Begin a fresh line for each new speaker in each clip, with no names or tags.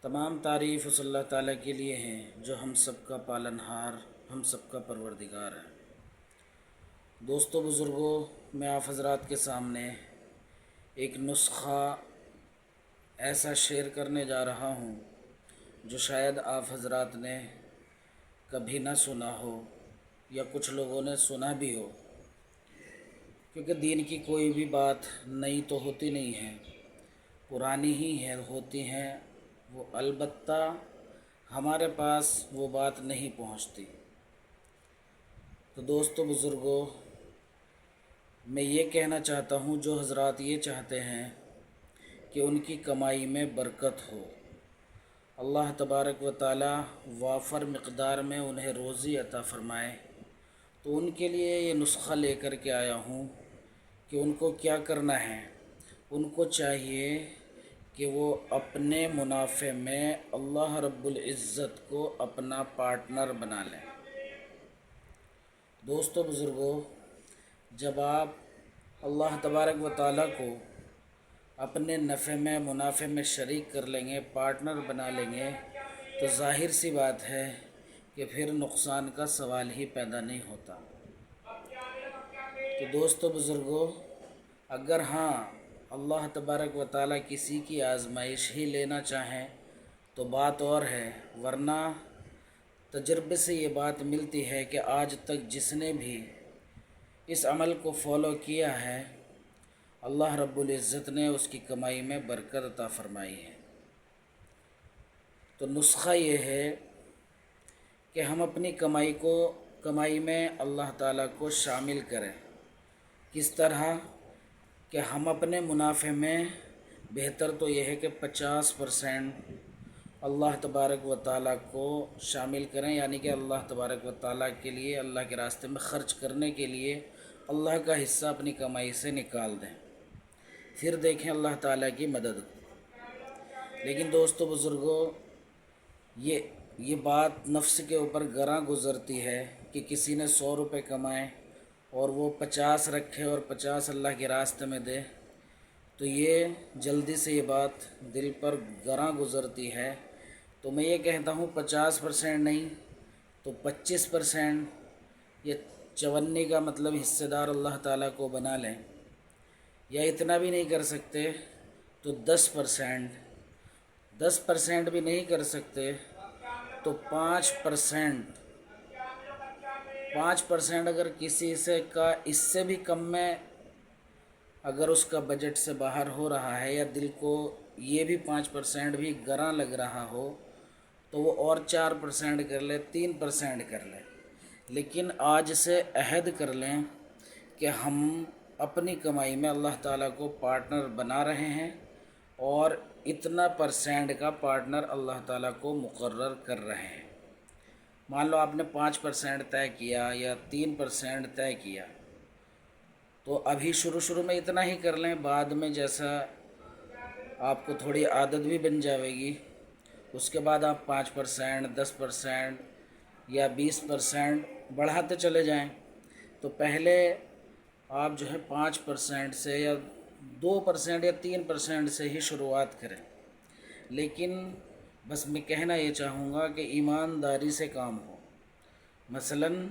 تمام تعریف اس اللہ تعالیٰ کے لیے ہیں جو ہم سب کا پالن ہار، ہم سب کا پروردگار ہے۔ دوستو بزرگوں، میں آپ حضرات کے سامنے ایک نسخہ ایسا شیئر کرنے جا رہا ہوں جو شاید آپ حضرات نے کبھی نہ سنا ہو یا کچھ لوگوں نے سنا بھی ہو، کیونکہ دین کی کوئی بھی بات نئی تو ہوتی نہیں ہے، پرانی ہی ہوتی ہیں وہ، البتہ ہمارے پاس وہ بات نہیں پہنچتی۔ تو دوستو بزرگوں، میں یہ کہنا چاہتا ہوں، جو حضرات یہ چاہتے ہیں کہ ان کی کمائی میں برکت ہو، اللہ تبارک و تعالی وافر مقدار میں انہیں روزی عطا فرمائے، تو ان کے لیے یہ نسخہ لے کر کے آیا ہوں کہ ان کو کیا کرنا ہے۔ ان کو چاہیے کہ وہ اپنے منافع میں اللہ رب العزت کو اپنا پارٹنر بنا لیں۔ دوستو بزرگوں، جب آپ اللہ تبارک و تعالیٰ کو اپنے نفع میں منافع میں شریک کر لیں گے، پارٹنر بنا لیں گے، تو ظاہر سی بات ہے کہ پھر نقصان کا سوال ہی پیدا نہیں ہوتا۔ تو دوستو بزرگوں، اگر اللہ تبارک و تعالیٰ کسی کی آزمائش ہی لینا چاہیں تو بات اور ہے، ورنہ تجربے سے یہ بات ملتی ہے کہ آج تک جس نے بھی اس عمل کو فالو کیا ہے، اللہ رب العزت نے اس کی کمائی میں برکت عطا فرمائی ہے۔ تو نسخہ یہ ہے کہ ہم اپنی کمائی میں اللہ تعالیٰ کو شامل کریں۔ کس طرح کہ ہم اپنے منافع میں بہتر تو یہ ہے کہ 50% اللہ تبارک و تعالیٰ کو شامل کریں، یعنی کہ اللہ تبارک و تعالیٰ کے لیے، اللہ کے راستے میں خرچ کرنے کے لیے اللہ کا حصہ اپنی کمائی سے نکال دیں، پھر دیکھیں اللہ تعالیٰ کی مدد۔ لیکن دوستو بزرگوں، یہ بات نفس کے اوپر گراں گزرتی ہے کہ کسی نے 100 روپے کمائے اور وہ 50 رکھے اور 50 اللہ کے راستے میں دے، تو یہ جلدی سے یہ بات دل پر گراں گزرتی ہے۔ تو میں یہ کہتا ہوں 50% نہیں تو 25% یا 54 کا مطلب حصے دار اللہ تعالیٰ کو بنا لیں، یا اتنا بھی نہیں کر سکتے تو 10% بھی نہیں کر سکتے تو 5% اگر کسی سے کا اس سے بھی کم میں اگر اس کا بجٹ سے باہر ہو رہا ہے، یا دل کو یہ بھی 5% بھی گراں لگ رہا ہو، تو وہ اور 4% کر لے، 3% کر لے، لیکن آج سے عہد کر لیں کہ ہم اپنی کمائی میں اللہ تعالیٰ کو پارٹنر بنا رہے ہیں، اور اتنا پرسینٹ کا پارٹنر اللہ تعالیٰ کو مقرر کر رہے ہیں۔ مان لو آپ نے 5% طے کیا یا 3% طے کیا، تو ابھی شروع میں اتنا ہی کر لیں، بعد میں جیسا آپ کو تھوڑی عادت بھی بن جائے گی، اس کے بعد آپ 5%، 10% یا 20% بڑھاتے چلے جائیں۔ تو پہلے آپ جو ہے 5% سے یا 2% یا 3% سے ہی شروعات کریں، لیکن بس میں کہنا یہ چاہوں گا کہ ایمانداری سے کام ہو۔ مثلاً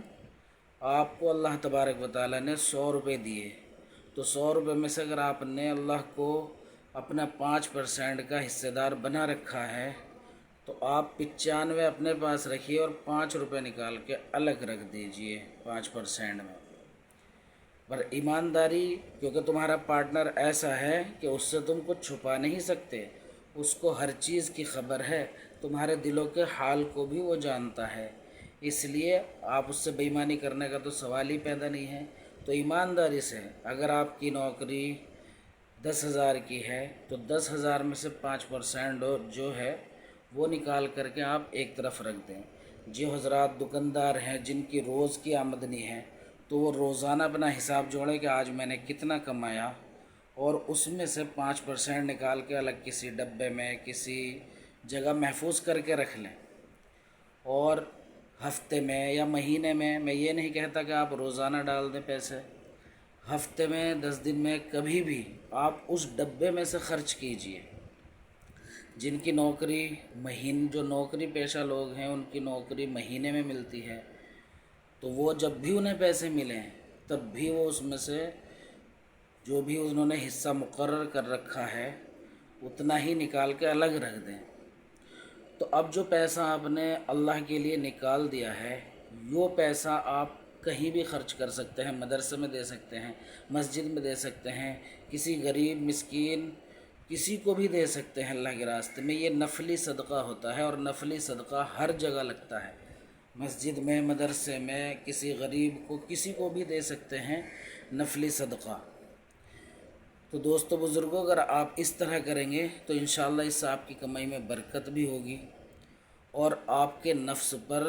آپ کو اللہ تبارک و تعالیٰ نے 100 روپے دیے، تو 100 روپے میں سے اگر آپ نے اللہ کو اپنا 5% کا حصہ دار بنا رکھا ہے، تو آپ 95 اپنے پاس رکھیے اور 5 روپے نکال کے الگ رکھ دیجئے 5% میں۔ پر ایمانداری، کیونکہ تمہارا پارٹنر ایسا ہے کہ اس سے تم کچھ چھپا نہیں سکتے، اس کو ہر چیز کی خبر ہے، تمہارے دلوں کے حال کو بھی وہ جانتا ہے، اس لیے آپ اس سے بے ایمانی کرنے کا تو سوال ہی پیدا نہیں ہے۔ تو ایمانداری سے، اگر آپ کی نوکری 10,000 کی ہے تو 10,000 میں سے 5% جو ہے وہ نکال کر کے آپ ایک طرف رکھ دیں۔ جو حضرات دکاندار ہیں، جن کی روز کی آمدنی ہے، تو وہ روزانہ اپنا حساب جوڑیں کہ آج میں نے کتنا کمایا، اور اس میں سے 5% نکال کے الگ کسی ڈبے میں کسی جگہ محفوظ کر کے رکھ لیں، اور ہفتے میں یا مہینے میں یہ نہیں کہتا کہ آپ روزانہ ڈال دیں پیسے، ہفتے میں 10 دن میں کبھی بھی آپ اس ڈبے میں سے خرچ کیجئے، जिन की नौकरी जो नौकरी पेशा लोग हैं उनकी नौकरी महीने में मिलती है, तो वो जब भी उन्हें पैसे मिलें तब भी वो उसमें से जो भी उन्होंने हिस्सा मुकर्रर कर रखा है उतना ही निकाल के अलग रख दें। तो अब जो पैसा आपने अल्लाह के लिए निकाल दिया है, वो पैसा आप कहीं भी खर्च कर सकते हैं, मदरसे में दे सकते हैं, मस्जिद में दे सकते हैं, किसी गरीब मिस्कीन किसी को भी दे सकते हैं अल्लाह के रास्ते में। ये नफली सदका होता है और नफली सदका हर जगह लगता है, मस्जिद में, मदरसे में, किसी गरीब को किसी को भी दे सकते हैं नफली सदका। तो दोस्तों बुज़ुर्गों, अगर आप इस तरह करेंगे तो इंशाअल्लाह इससे आपकी कमाई में बरकत भी होगी और आपके नफ्स पर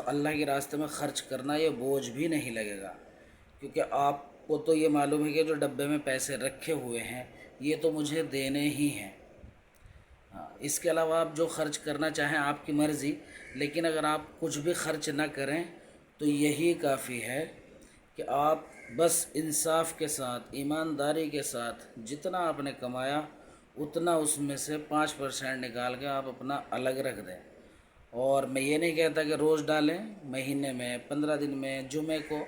अल्लाह के रास्ते में ख़र्च करना ये बोझ भी नहीं लगेगा, क्योंकि आपको तो ये मालूम है कि जो डब्बे में पैसे रखे हुए हैं ये तो मुझे देने ही हैं। हाँ, इसके अलावा आप जो खर्च करना चाहें आपकी मर्ज़ी, लेकिन अगर आप कुछ भी खर्च ना करें तो यही काफ़ी है कि आप बस इंसाफ के साथ, ईमानदारी के साथ जितना आपने कमाया उतना उसमें से 5% निकाल के आप अपना अलग रख दें। और मैं ये नहीं कहता कि रोज़ डालें, महीने में, 15 दिन में, जुमे को,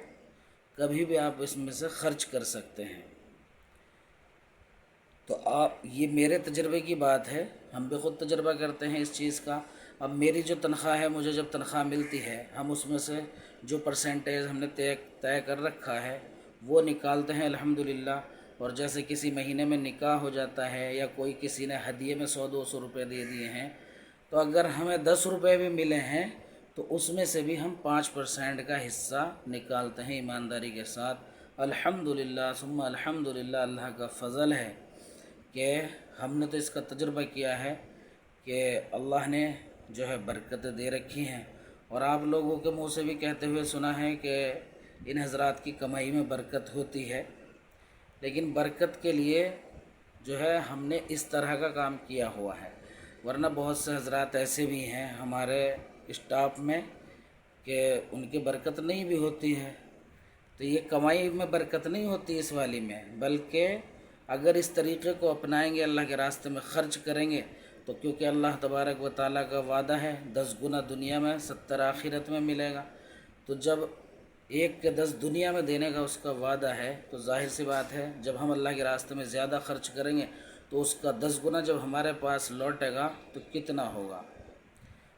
कभी भी आप इसमें से खर्च कर सकते हैं। तो आप, ये मेरे तजर्बे की बात है, हम भी ख़ुद तजर्बा करते हैं इस चीज़ का। अब मेरी जो तनख्वाह है, मुझे जब तनख्वाह मिलती है, हम उसमें से जो परसेंटेज हमने तय कर रखा है वो निकालते हैं अल्हम्दुलिल्लाह। और जैसे किसी महीने में निकाह हो जाता है या कोई किसी ने हदिये में 100-200 रुपये दे दिए हैं, तो अगर हमें 10 रुपये भी मिले हैं तो उसमें से भी हम 5% का हिस्सा निकालते हैं ईमानदारी के साथ। अल्हम्दुलिल्लाह सुम्मा अल्हम्दुलिल्लाह, अल्लाह का फ़ज़ल है कि हमने तो इसका तजुर्बा किया है कि अल्लाह ने जो है बरकतें दे रखी हैं। और आप लोगों के मुंह से भी कहते हुए सुना है कि इन हज़रात की कमाई में बरकत होती है, लेकिन बरकत के लिए जो है हमने इस तरह का काम किया हुआ है। वरना बहुत से हज़रात ऐसे भी हैं हमारे स्टाफ में कि उनकी बरकत नहीं भी होती है। तो ये कमाई में बरकत नहीं होती इस वाली में, बल्कि अगर इस तरीक़े को अपनाएंगे, अल्लाह के रास्ते में ख़र्च करेंगे, तो क्योंकि अल्लाह तबारक व तआला का वादा है 10 गुना दुनिया में 70 आखिरत में मिलेगा। तो जब 1 के 10 दुनिया में देने का उसका वादा है, तो जाहिर सी बात है जब हम अल्लाह के रास्ते में ज़्यादा ख़र्च करेंगे तो उसका 10 गुना जब हमारे पास लौटेगा तो कितना होगा।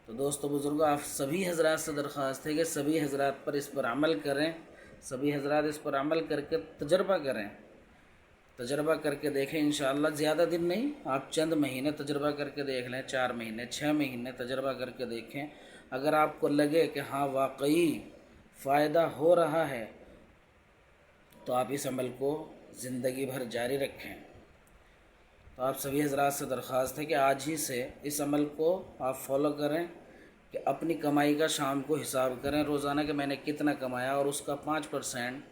तो दोस्तों बुज़ुर्गों, आप सभी हज़रात से दरख्वास्त है कि सभी हज़रात पर इस पर अमल करें, सभी हज़रात इस पर अमल करके तजर्बा करें, तजर्बा करके देखें। इंशाअल्लाह ज़्यादा दिन नहीं, आप चंद महीने तजर्बा करके देख लें, 4 महीने, 6 महीने तजर्बा करके देखें। अगर आपको लगे कि हाँ वाकई फ़ायदा हो रहा है तो आप इस अमल को ज़िंदगी भर जारी रखें। तो आप सभी हज़रात से दरख्वास्त है कि आज ही से इस अमल को आप फॉलो करें कि अपनी कमाई का शाम को हिसाब करें रोज़ाना कि मैंने कितना कमाया, और उसका 5%,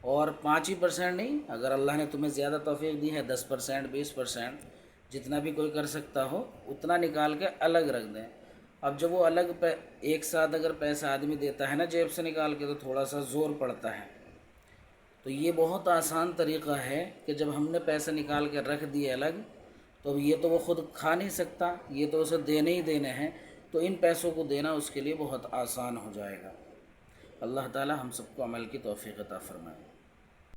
और 5% नहीं, अगर अल्लाह ने तुम्हें ज़्यादा तौफीक दी है 10%, 20%, जितना भी कोई कर सकता हो उतना निकाल के अलग रख दें। अब जब वो अलग एक साथ अगर पैसा आदमी देता है ना जेब से निकाल के, तो थोड़ा सा ज़ोर पड़ता है। तो ये बहुत आसान तरीक़ा है कि जब हमने पैसे निकाल के रख दिए अलग, तो ये तो वो ख़ुद खा नहीं सकता, ये तो उसे देने ही देने हैं, तो इन पैसों को देना उसके लिए बहुत आसान हो जाएगा। अल्लाह ताला हम सबको अमल की तौफ़ीक़ अता फ़रमाए।